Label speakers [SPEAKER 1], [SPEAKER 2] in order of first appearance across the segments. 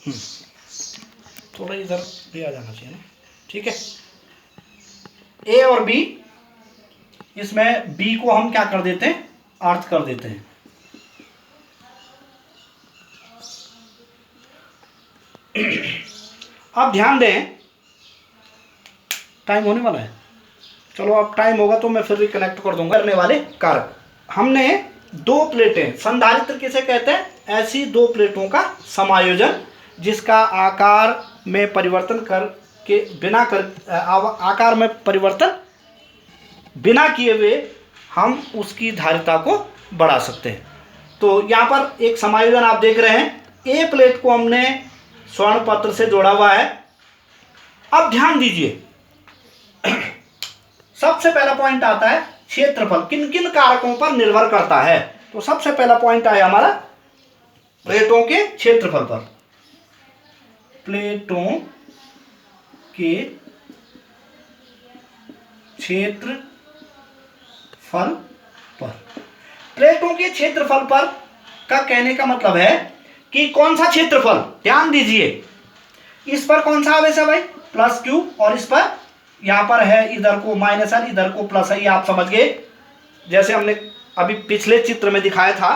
[SPEAKER 1] थोड़ा इधर भी आ जाना चाहिए ना, ठीक है। ए और बी, इसमें बी को हम क्या कर देते हैं, अर्थ कर देते हैं। अब ध्यान दें, टाइम होने वाला है, चलो अब टाइम होगा तो मैं फिर रिकनेक्ट कर दूंगा। करने वाले कारक, हमने दो प्लेटें, संधारित्र किसे कहते हैं, ऐसी दो प्लेटों का समायोजन जिसका आकार में परिवर्तन करके बिना आकार में परिवर्तन बिना किए हुए हम उसकी धारिता को बढ़ा सकते हैं। तो यहाँ पर एक समायोजन आप देख रहे हैं, ए प्लेट को हमने स्वर्ण पत्र से जोड़ा हुआ है। अब ध्यान दीजिए, सबसे पहला पॉइंट आता है क्षेत्रफल किन किन कारकों पर निर्भर करता है। तो सबसे पहला पॉइंट आया हमारा प्लेटों के क्षेत्रफल पर, प्लेटों के क्षेत्रफल पर। प्लेटों के क्षेत्रफल पर का कहने का मतलब है कि कौन सा क्षेत्रफल, ध्यान दीजिए, इस पर कौन सा आवेश है भाई, प्लस क्यू, और इस पर यहां पर है, इधर को माइनस है, इधर को प्लस है, ये आप समझ गए, जैसे हमने अभी पिछले चित्र में दिखाया था।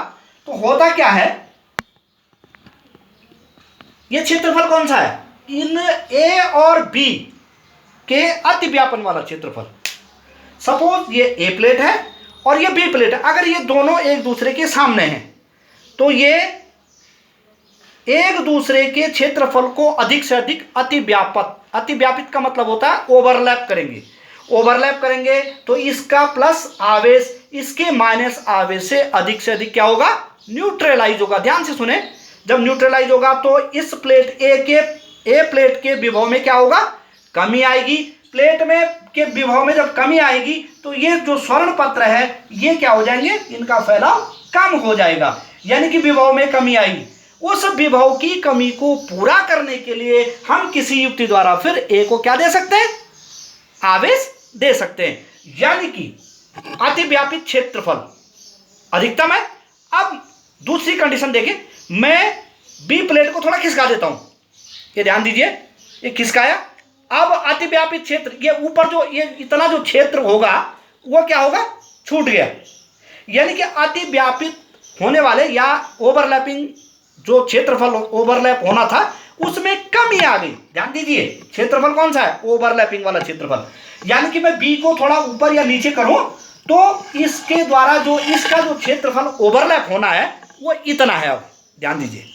[SPEAKER 1] तो होता क्या है, ये क्षेत्रफल कौन सा है, इन ए और बी के अतिव्यापन वाला क्षेत्रफल। सपोज ये ए प्लेट है और ये बी प्लेट है, अगर ये दोनों एक दूसरे के सामने हैं तो ये एक दूसरे के क्षेत्रफल को अधिक से अधिक अतिव्यापित का मतलब होता है ओवरलैप करेंगे। ओवरलैप करेंगे तो इसका प्लस आवेश इसके माइनस आवेश से अधिक क्या होगा, न्यूट्रलाइज होगा। ध्यान से सुने, जब न्यूट्रलाइज होगा तो इस प्लेट ए प्लेट के विभव में क्या होगा, कमी आएगी। प्लेट में के विभव में जब कमी आएगी तो ये जो स्वर्ण पत्र है ये क्या हो जाएंगे, इनका फैलाव कम हो जाएगा, यानी कि विभव में कमी आएगी। उस विभव की कमी को पूरा करने के लिए हम किसी युक्ति द्वारा फिर ए को क्या दे सकते हैं, आवेश दे सकते हैं, यानी कि अतिव्यापित क्षेत्रफल अधिकतम है। अब दूसरी कंडीशन देखें, मैं बी प्लेट को थोड़ा खिसका देता हूं, ये ध्यान दीजिए, ये खिसकाया, अब अतिव्यापित क्षेत्र, ये ऊपर जो ये इतना जो क्षेत्र होगा वो क्या होगा, छूट गया, यानी कि अतिव्यापित होने वाले या ओवरलैपिंग जो क्षेत्रफल ओवरलैप होना था उसमें कमी आ गई। ध्यान दीजिए, क्षेत्रफल कौन सा है, ओवरलैपिंग वाला क्षेत्रफल, यानी कि मैं बी को थोड़ा ऊपर या नीचे करूं तो इसके द्वारा जो इसका जो क्षेत्रफल ओवरलैप होना है वो इतना है। अब ध्यान दीजिए,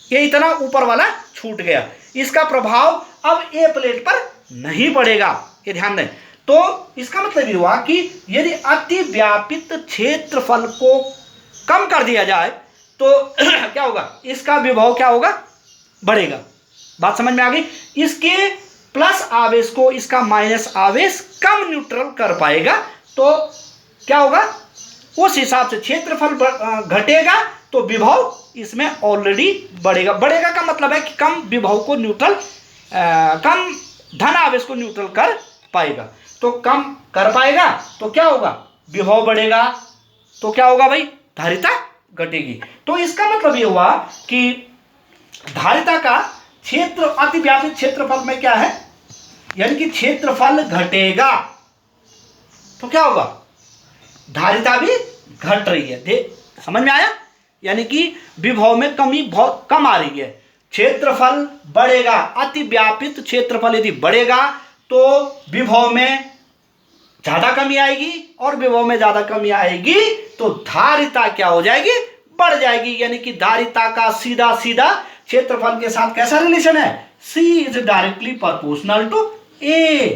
[SPEAKER 1] ये इतना ऊपर वाला छूट गया, इसका प्रभाव अब ए प्लेट पर नहीं पड़ेगा, ये ध्यान दें। तो इसका मतलब ये हुआ कि यदि अतिव्यापित क्षेत्रफल को कम कर दिया जाए तो क्या होगा, इसका विभव क्या होगा, बढ़ेगा। बात समझ में आ गई। इसके प्लस आवेश को इसका माइनस आवेश कम न्यूट्रल कर पाएगा, तो क्या होगा, उस हिसाब से क्षेत्रफल घटेगा तो विभव इसमें ऑलरेडी बढ़ेगा। बढ़ेगा का मतलब है कि कम विभव को न्यूट्रल, कम धन आवेश को न्यूट्रल कर पाएगा। तो कम कर पाएगा तो क्या होगा, विभव बढ़ेगा, तो क्या होगा भाई, धारिता घटेगी। तो इसका मतलब यह हुआ कि धारिता का क्षेत्र अतिव्यापित क्षेत्रफल में क्या है, यानी कि क्षेत्रफल घटेगा तो क्या होगा, धारिता भी घट रही है। समझ में आया, यानी कि विभव में कमी बहुत कम आ रही है, क्षेत्रफल बढ़ेगा। अतिव्यापित क्षेत्रफल यदि बढ़ेगा तो विभव में ज्यादा कमी आएगी, और विभव में ज्यादा कमी आएगी तो धारिता क्या हो जाएगी, बढ़ जाएगी। यानी कि धारिता का सीधा सीधा क्षेत्रफल के साथ कैसा रिलेशन है, C is directly proportional to A।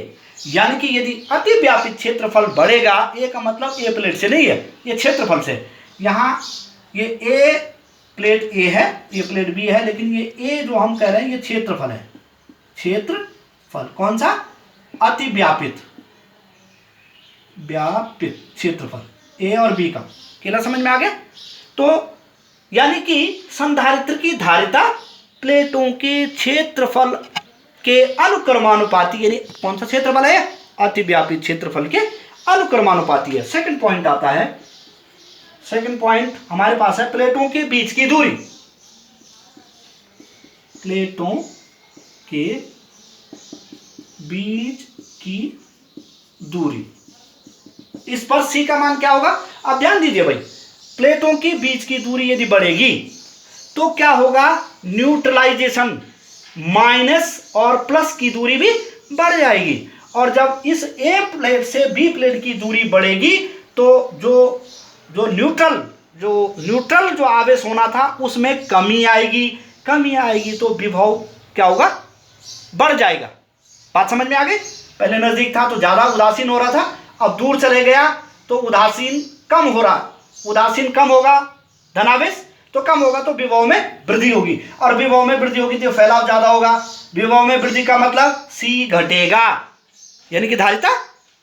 [SPEAKER 1] यानी कि यदि अतिव्यापित क्षेत्रफल बढ़ेगा, ए का मतलब ए प्लेट से नहीं है, ये क्षेत्रफल से। यहां ये ए प्लेट ए है, ये प्लेट बी है, लेकिन ये ए जो हम कह रहे हैं ये क्षेत्रफल है। क्षेत्रफल कौन सा, अतिव्यापित क्षेत्रफल ए और बी का, केला समझ में आ गया। तो यानी कि संधारित्र की धारिता प्लेटों के क्षेत्रफल के अनुक्रमानुपाती, यानी कौन सा क्षेत्रफल है, अतिव्यापित क्षेत्रफल के अनुक्रमानुपाती है। सेकंड पॉइंट आता है, सेकंड पॉइंट हमारे पास है प्लेटों के बीच की दूरी। प्लेटों के बीच की दूरी। इस पर सी का मान क्या होगा? अब ध्यान दीजिए भाई, प्लेटों के बीच की दूरी यदि बढ़ेगी तो क्या होगा? न्यूट्रलाइजेशन, माइनस और प्लस की दूरी भी बढ़ जाएगी। और जब इस ए प्लेट से बी प्लेट की दूरी बढ़ेगी तो जो न्यूट्रल जो आवेश होना था उसमें कमी आएगी तो विभव क्या होगा? बढ़ जाएगा। बात समझ में आ गई? पहले नजदीक था तो ज्यादा उदासीन हो रहा था, अब दूर चले गया तो उदासीन कम हो रहा। उदासीन कम होगा, धनावेश तो कम होगा तो विभव में वृद्धि होगी, और विभव में वृद्धि होगी तो फैलाव ज्यादा होगा। विभव में वृद्धि का मतलब सी घटेगा, यानी कि धारिता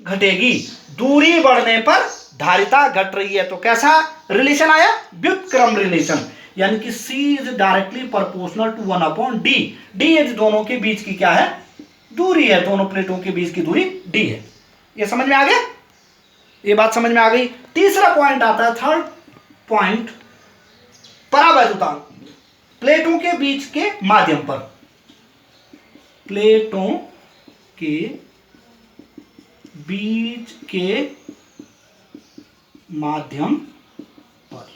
[SPEAKER 1] घटेगी। दूरी बढ़ने पर धारिता घट रही है तो कैसा रिलेशन आया? व्युत्क्रम रिलेशन, यानी कि C is directly proportional to 1/d। d यदि दोनों के बीच की क्या है? दूरी है। दोनों प्लेटों के बीच की दूरी d है। ये समझ में आ गया? ये बात समझ में आ गई। तीसरा पॉइंट आता है, थर्ड पॉइंट, परावैद्युतांक। प्लेटों के बीच के माध्यम पर, प्लेटों के बीच के माध्यम पर,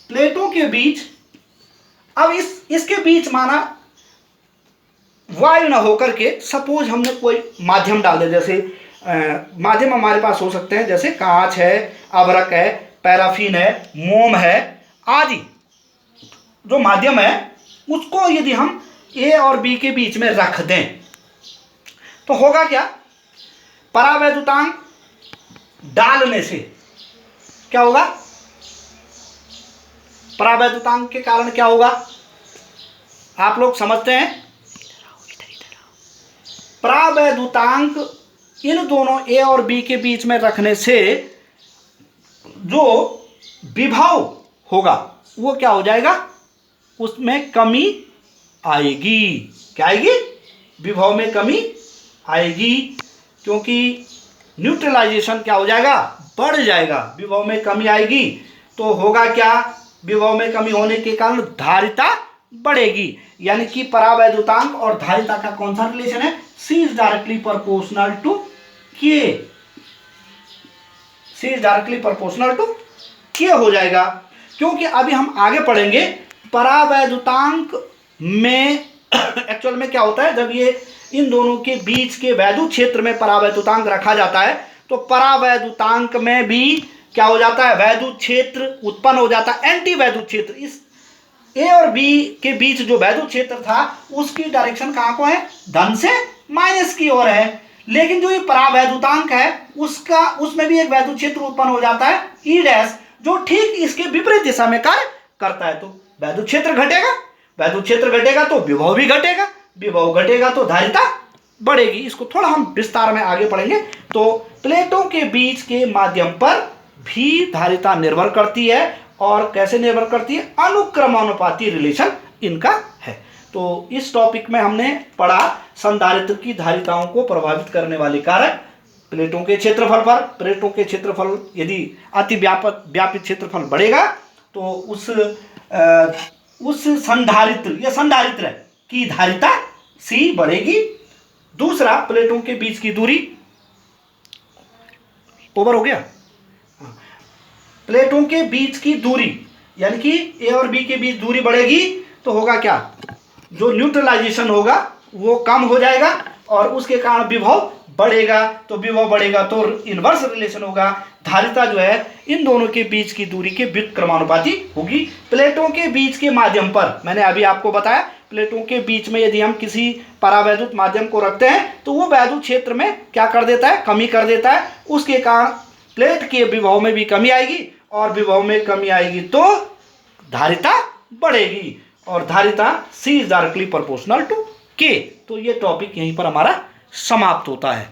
[SPEAKER 1] प्लेटों के बीच। अब इसके बीच माना वायु ना होकर के सपोज हमने कोई माध्यम डाल दिया, जैसे माध्यम हमारे पास हो सकते हैं जैसे कांच है, अभ्रक है, पैराफिन है, मोम है आदि। जो माध्यम है उसको यदि हम ए और बी के बीच में रख दें तो होगा क्या? परावैद्युतांक डालने से क्या होगा? परावैद्युतांक के कारण क्या होगा? आप लोग समझते हैं? परावैद्युतांक इन दोनों ए और बी के बीच में रखने से जो विभव होगा वो क्या हो जाएगा? उसमें कमी आएगी। क्या आएगी? विभव में कमी आएगी, क्योंकि न्यूट्रलाइजेशन क्या हो जाएगा? बढ़ जाएगा। विभव में कमी आएगी तो होगा क्या? विभव में कमी होने के कारण धारिता बढ़ेगी, यानी कि परावैद्युतांक और धारिता का कौन सा रिलेशन है? C is directly proportional to K। C is directly proportional to K हो जाएगा, क्योंकि अभी हम आगे पढ़ेंगे परावैद्युतांक में एक्चुअल में क्या होता है। जब ये इन दोनों के बीच के वैद्युत क्षेत्र में परावैद्युतांक रखा जाता है तो परावैद्युतांक में भी क्या हो जाता है? वैद्युत क्षेत्र उत्पन्न हो जाता है, एंटी वैद्युत क्षेत्र। इस ए और बी के बीच जो वैद्युत क्षेत्र था उसकी डायरेक्शन कहां को है? धन से माइनस की ओर है। लेकिन जो ये परावैद्युतांक है उसमें भी एक वैद्युत क्षेत्र उत्पन्न हो जाता है ई डैश, जो ठीक इसके विपरीत दिशा में कार्य करता है। तो वैद्युत क्षेत्र घटेगा, वैद्युत क्षेत्र घटेगा तो विभव भी घटेगा, विभव घटेगा तो धारिता बढ़ेगी। इसको थोड़ा हम विस्तार में आगे पढ़ेंगे। तो प्लेटों के बीच के माध्यम पर भी धारिता निर्भर करती है, और कैसे निर्भर करती है? अनुक्रमानुपाती रिलेशन इनका है। तो इस टॉपिक में हमने पढ़ा संधारित्र की धारिताओं को प्रभावित करने वाले कारक, प्लेटों के क्षेत्रफल पर। प्लेटों के क्षेत्रफल यदि अति व्यापित क्षेत्रफल बढ़ेगा तो उस संधारित्र या संधारित्र की धारिता C बढ़ेगी। दूसरा, प्लेटों के बीच की दूरी, ओवर हो गया। प्लेटों के बीच की दूरी यानी कि ए और बी के बीच दूरी बढ़ेगी तो होगा क्या? जो न्यूट्रलाइजेशन होगा वो कम हो जाएगा और उसके कारण विभव बढ़ेगा। तो विभव बढ़ेगा तो इनवर्स रिलेशन होगा, धारिता जो है इन दोनों के बीच की दूरी के व्युत्क्रमानुपाती होगी। प्लेटों के बीच के माध्यम पर मैंने अभी आपको बताया, प्लेटों के बीच में यदि हम किसी परावैद्युत माध्यम को रखते हैं तो वो वैद्युत क्षेत्र में क्या कर देता है? कमी कर देता है। उसके कारण प्लेट के विभव में भी कमी आएगी, और विभव में कमी आएगी तो धारिता बढ़ेगी, और धारिता C is directly proportional to K। तो ये टॉपिक यहीं पर हमारा समाप्त होता है।